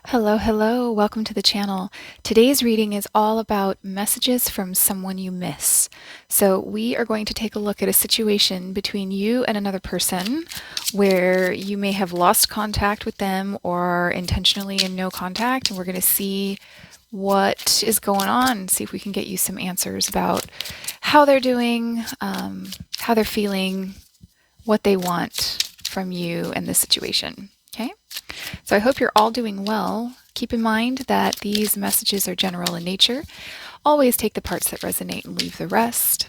Hello, hello. Welcome to the channel. Today's reading is all about messages from someone you miss. So we are going to take a look at a situation between you and another person where you may have lost contact with them or intentionally in no contact. And we're going to see what is going on, see if we can get you some answers about how they're doing, how they're feeling, what they want from you and this situation. Okay? So I hope you're all doing well. Keep in mind that these messages are general in nature. Always take the parts that resonate and leave the rest.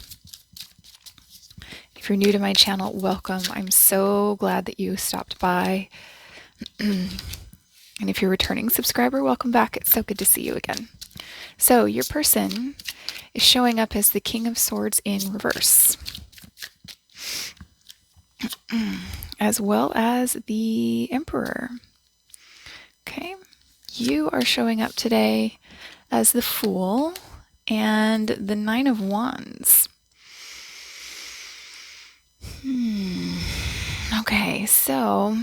If you're new to my channel, welcome. I'm so glad that you stopped by. And if you're a returning subscriber, welcome back. It's so good to see you again. So your person is showing up as the King of Swords in reverse, as well as the Emperor. Okay, you are showing up today as the Fool and the Nine of Wands. Okay, so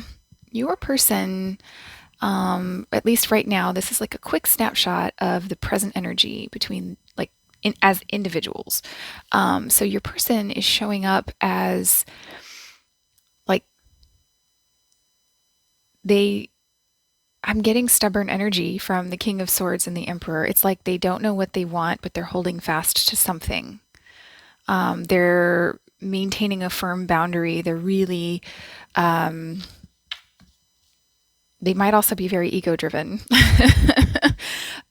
your person, at least right now, this is like a quick snapshot of the present energy between as individuals. So your person is showing up as like I'm getting stubborn energy from the King of Swords and the Emperor. It's like they don't know what they want, but they're holding fast to something. They're maintaining a firm boundary. They're really, they might also be very ego-driven.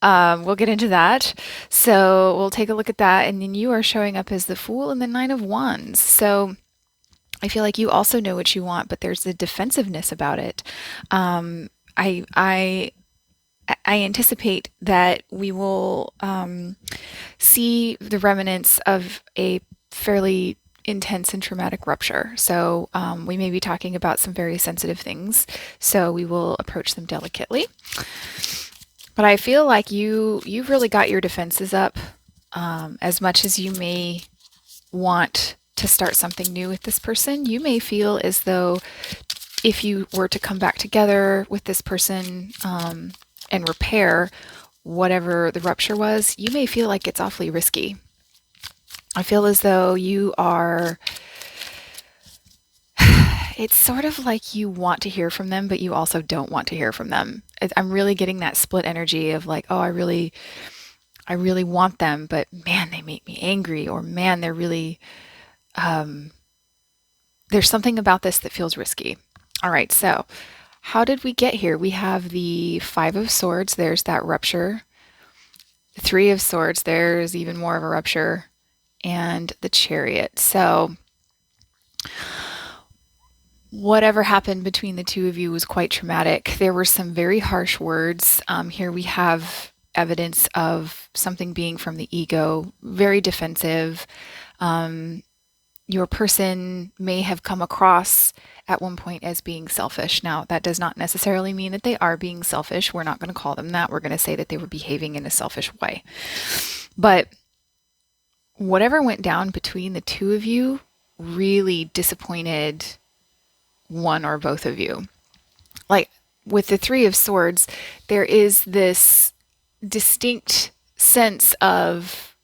We'll get into that. So we'll take a look at that. And then you are showing up as the Fool and the Nine of Wands. So I feel like you also know what you want, but there's a defensiveness about it. I anticipate that we will see the remnants of a fairly intense and traumatic rupture. So we may be talking about some very sensitive things. So we will approach them delicately. But I feel like you've really got your defenses up, as much as you may want to start something new with this person. You may feel as though if you were to come back together with this person and repair whatever the rupture was, you may feel like it's awfully risky. I feel as though you are, it's sort of like you want to hear from them, but you also don't want to hear from them. I'm really getting that split energy of like, oh, I really want them, but man, they make me angry, or man, they're really, there's something about this that feels risky. All right, so how did we get here? We have the Five of Swords. There's that rupture. The Three of Swords. There's even more of a rupture. And the Chariot. So whatever happened between the two of you was quite traumatic. There were some very harsh words. Here we have evidence of something being from the ego, very defensive. Your person may have come across at one point as being selfish. Now, that does not necessarily mean that they are being selfish. We're not going to call them that. We're going to say that they were behaving in a selfish way. But whatever went down between the two of you really disappointed one or both of you. Like with the Three of Swords, there is this distinct sense of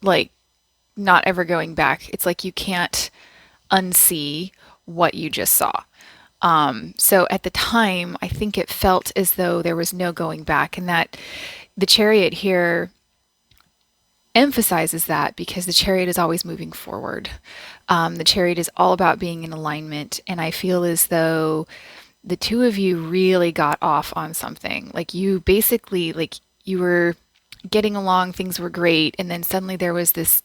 like not ever going back. It's like you can't unsee what you just saw. So at the time, I think it felt as though there was no going back, and that the Chariot here emphasizes that because the Chariot is always moving forward. The Chariot is all about being in alignment, and I feel as though the two of you really got off on something. Like you basically, like you were getting along, things were great, and then suddenly there was this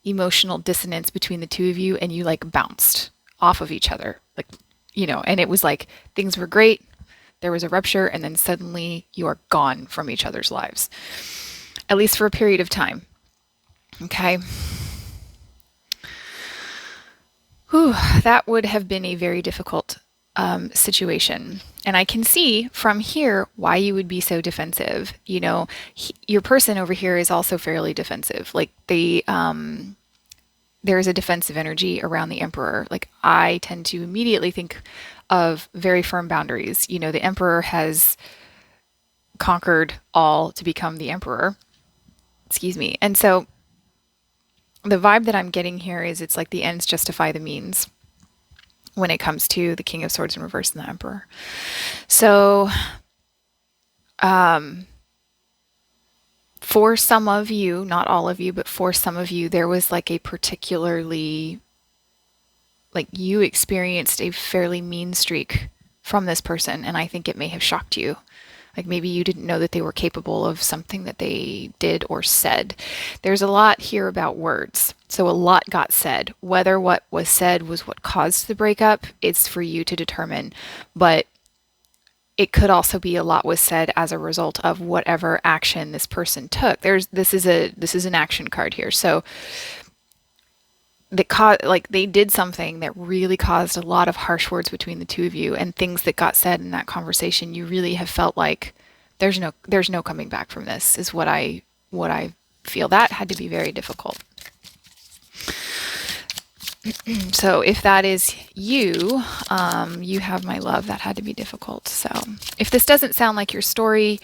emotional dissonance between the two of you, and you like bounced off of each other, like, you know, and it was like things were great, there was a rupture, and then suddenly you are gone from each other's lives, at least for a period of time. Okay. Whew, that would have been a very difficult situation. And I can see from here why you would be so defensive. You know, your person over here is also fairly defensive. Like there is a defensive energy around the Emperor. Like I tend to immediately think of very firm boundaries. You know, the Emperor has conquered all to become the emperor. Excuse me. And so the vibe that I'm getting here is it's like the ends justify the means when it comes to the King of Swords in reverse and the Emperor. So, for some of you, not all of you, but for some of you, there was like a particularly, like you experienced a fairly mean streak from this person, and I think it may have shocked you. Like maybe you didn't know that they were capable of something that they did or said. There's a lot here about words. So a lot got said. Whether what was said was what caused the breakup, it's for you to determine. But it could also be a lot was said as a result of whatever action this person took. This is an action card here. So they did something that really caused a lot of harsh words between the two of you, and things that got said in that conversation. You really have felt like there's no coming back from this. Is what I feel. That had to be very difficult. So if that is you, you have my love. That had to be difficult. So if this doesn't sound like your story,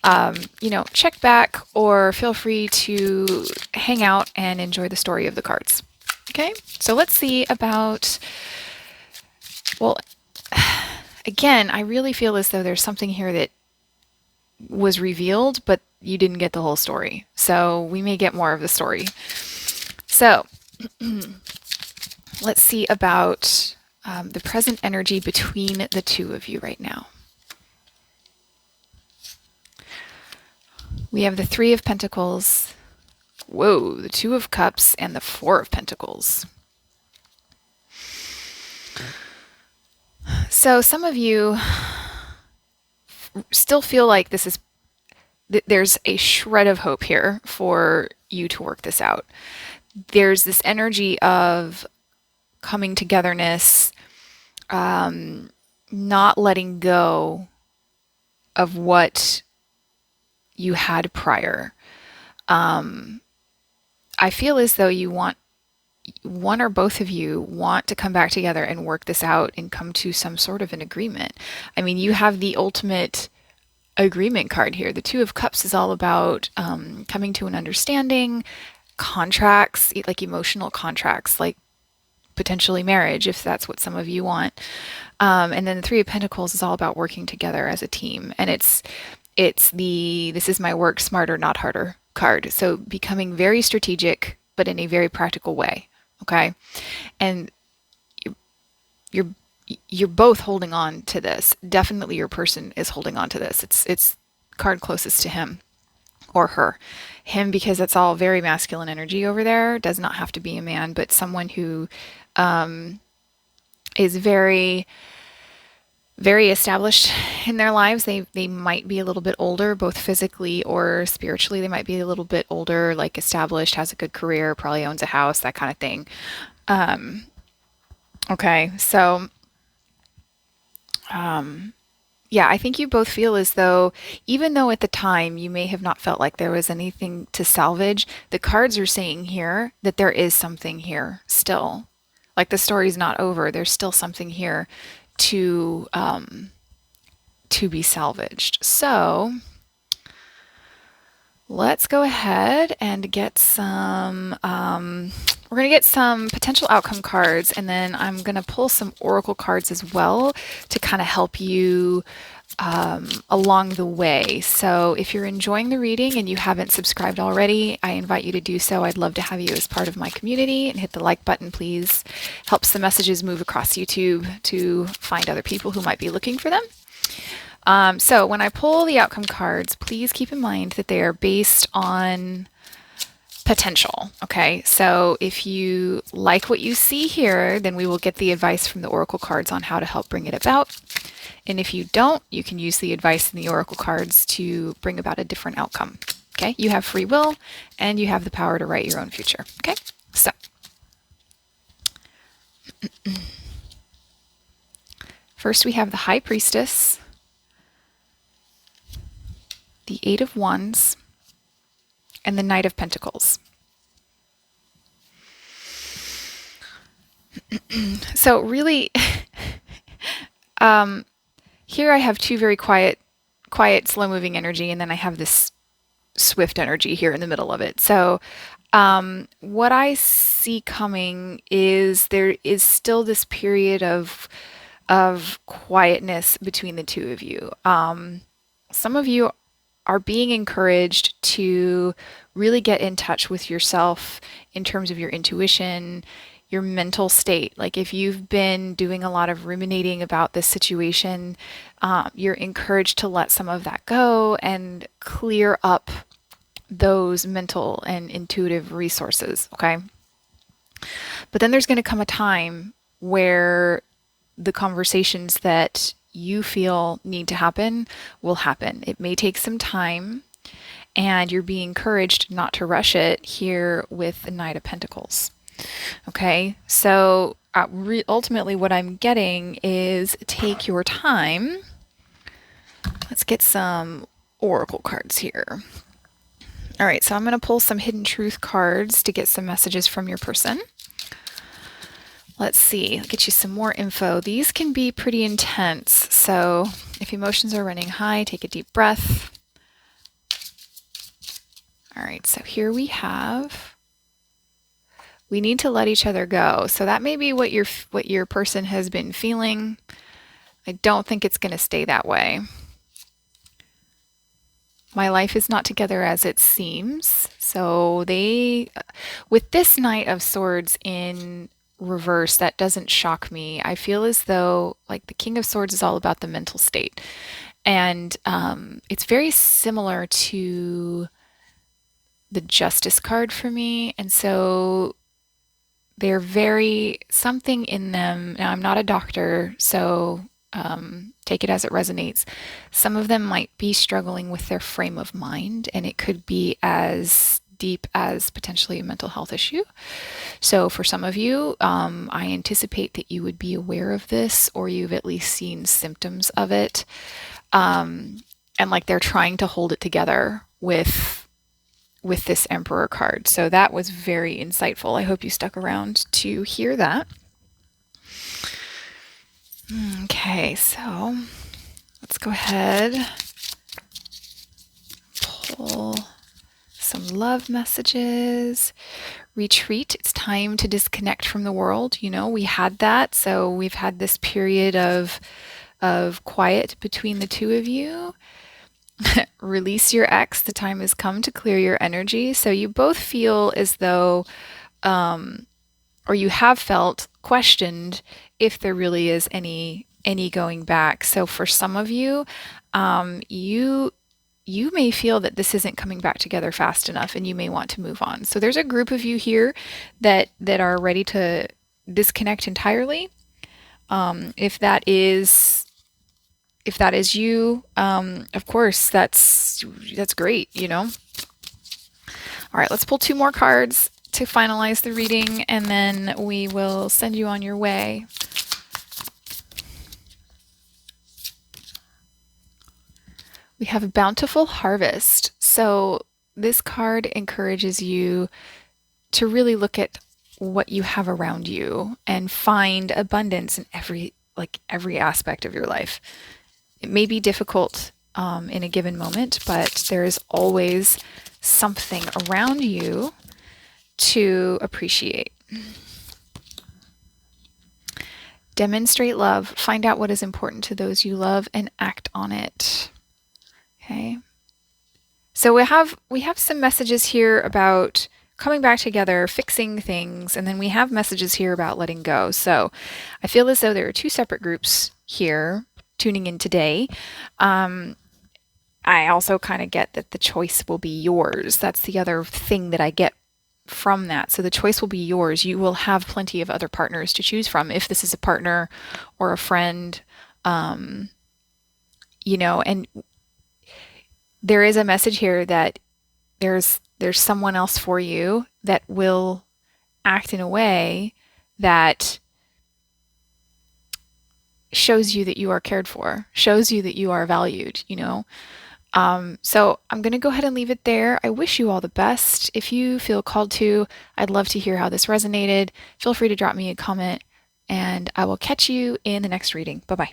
check back or feel free to hang out and enjoy the story of the cards. Okay, so let's see about, well, again, I really feel as though there's something here that was revealed, but you didn't get the whole story. So we may get more of the story. So let's see about the present energy between the two of you right now. We have the Three of Pentacles. Whoa, the Two of Cups and the Four of Pentacles. So some of you still feel like there's a shred of hope here for you to work this out. There's this energy of coming togetherness, not letting go of what you had prior. I feel as though you want, one or both of you want to come back together and work this out and come to some sort of an agreement. I mean, you have the ultimate agreement card here. The Two of Cups is all about coming to an understanding, contracts, like emotional contracts, like potentially marriage, if that's what some of you want. And then the Three of Pentacles is all about working together as a team. And it's the this is my work smarter, not harder card. So becoming very strategic, but in a very practical way. Okay. And you're both holding on to this. Definitely your person is holding on to this. It's card closest to him or her. Him, because it's all very masculine energy over there. Does not have to be a man, but someone who is very, very established in their lives. They might be a little bit older, both physically or spiritually. They might be a little bit older, like established, has a good career, probably owns a house, that kind of thing. Okay, so yeah, I think you both feel as though, even though at the time you may have not felt like there was anything to salvage, the cards are saying here that there is something here still. Like the story's not over. There's still something here to be salvaged. So let's go ahead and get some, we're going to get some potential outcome cards, and then I'm going to pull some oracle cards as well to kind of help you along the way. So if you're enjoying the reading and you haven't subscribed already, I invite you to do so. I'd love to have you as part of my community, and hit the like button, please. Helps the messages move across YouTube to find other people who might be looking for them. So when I pull the outcome cards, please keep in mind that they are based on potential. Okay, so if you like what you see here, then we will get the advice from the oracle cards on how to help bring it about. And if you don't, you can use the advice in the oracle cards to bring about a different outcome. Okay, you have free will and you have the power to write your own future. Okay, so first we have the High Priestess, the Eight of Wands, and the Knight of Pentacles. So really, here I have two very quiet quiet, slow moving energy, and then I have this swift energy here in the middle of it. So, what I see coming is there is still this period of quietness between the two of you. Some of you are being encouraged to really get in touch with yourself in terms of your intuition, your mental state. Like if you've been doing a lot of ruminating about this situation, you're encouraged to let some of that go and clear up those mental and intuitive resources, okay? But then there's going to come a time where the conversations that you feel need to happen will happen. It may take some time, and you're being encouraged not to rush it here with the Knight of Pentacles. Okay, so ultimately what I'm getting is take your time. Let's get some oracle cards here. All right, so I'm going to pull some hidden truth cards to get some messages from your person. Let's see, I'll get you some more info. These can be pretty intense, so if emotions are running high, take a deep breath. All right, so here we have, we need to let each other go. So that may be what your person has been feeling. I don't think it's going to stay that way. My life is not together as it seems. So with this Knight of Swords in reverse, that doesn't shock me. I feel as though like the King of Swords is all about the mental state. And it's very similar to the Justice card for me. And so they're something in them. Now, I'm not a doctor, so take it as it resonates. Some of them might be struggling with their frame of mind, and it could be as deep as potentially a mental health issue. So for some of you, I anticipate that you would be aware of this, or you've at least seen symptoms of it. And like they're trying to hold it together with this Emperor card. So that was very insightful. I hope you stuck around to hear that. Okay, so let's go ahead, pull some love messages. Retreat, it's time to disconnect from the world. You know, we had that. So we've had this period of quiet between the two of you. Release your ex. The time has come to clear your energy. So you both feel as though, or you have felt questioned if there really is any going back. So for some of you, you may feel that this isn't coming back together fast enough, and you may want to move on. So there's a group of you here that are ready to disconnect entirely. If that is you, of course, that's great, you know. All right, let's pull 2 more cards to finalize the reading, and then we will send you on your way. We have a bountiful harvest. So this card encourages you to really look at what you have around you and find abundance in every aspect of your life. It may be difficult in a given moment, but there is always something around you to appreciate. Demonstrate love. Find out what is important to those you love and act on it. Okay. So we have some messages here about coming back together, fixing things, and then we have messages here about letting go. So I feel as though there are 2 separate groups here tuning in today. I also kind of get that the choice will be yours. That's the other thing that I get from that. So the choice will be yours. You will have plenty of other partners to choose from if this is a partner or a friend, you know, and there is a message here that there's someone else for you that will act in a way that shows you that you are cared for, shows you that you are valued, you know. So I'm going to go ahead and leave it there. I wish you all the best. If you feel called to, I'd love to hear how this resonated. Feel free to drop me a comment, and I will catch you in the next reading. Bye-bye.